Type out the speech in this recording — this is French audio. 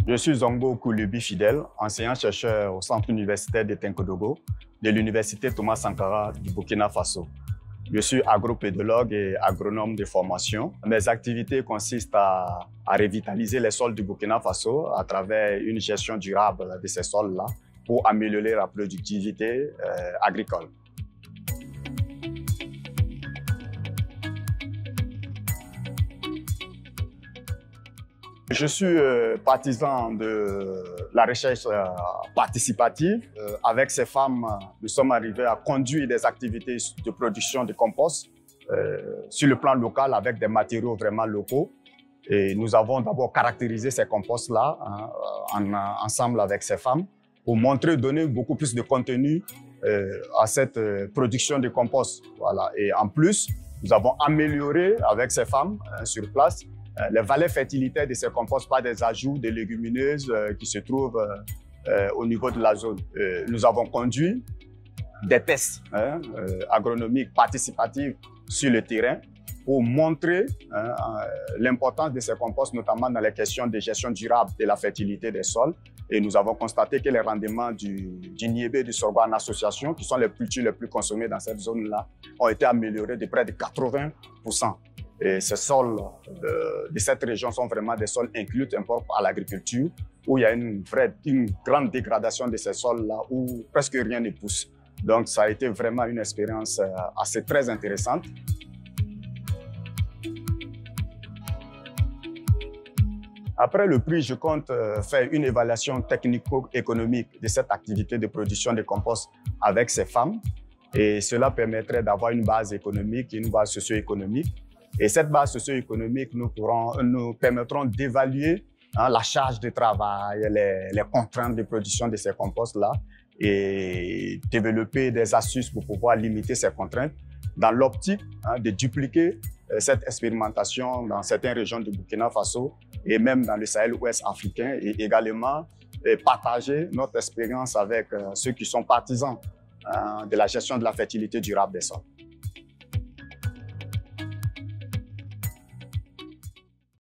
Je suis Zongo Koulibi Fidèle, enseignant-chercheur au Centre universitaire de Tinkodogo de l'Université Thomas Sankara du Burkina Faso. Je suis agropédologue et agronome de formation. Mes activités consistent à revitaliser les sols du Burkina Faso à travers une gestion durable de ces sols-là pour améliorer la productivité agricole. Je suis partisan de la recherche participative. Avec ces femmes, nous sommes arrivés à conduire des activités de production de compost sur le plan local avec des matériaux vraiment locaux. Et nous avons d'abord caractérisé ces composts-là ensemble avec ces femmes pour montrer, donner beaucoup plus de contenu à cette production de compost. Voilà. Et en plus, nous avons amélioré avec ces femmes sur place les valeurs fertilitaires de ces composts par des ajouts de légumineuses qui se trouvent au niveau de la zone. Nous avons conduit des tests agronomiques participatifs sur le terrain pour montrer l'importance de ces composts, notamment dans les questions de gestion durable de la fertilité des sols. Et nous avons constaté que les rendements du niébé et du sorgho en association, qui sont les cultures les plus consommées dans cette zone-là, ont été améliorés de près de 80%. Et ces sols de cette région sont vraiment des sols inclus à l'agriculture, où il y a une grande dégradation de ces sols-là, où presque rien ne pousse. Donc ça a été vraiment une expérience assez très intéressante. Après le prix, je compte faire une évaluation technico-économique de cette activité de production de compost avec ces femmes. Et cela permettrait d'avoir une base économique, une base socio-économique. Et cette base socio-économique nous permettront d'évaluer la charge de travail, les contraintes de production de ces composts-là et développer des astuces pour pouvoir limiter ces contraintes dans l'optique de dupliquer cette expérimentation dans certaines régions du Burkina Faso et même dans le Sahel ouest africain et également partager notre expérience avec ceux qui sont partisans de la gestion de la fertilité durable des sols.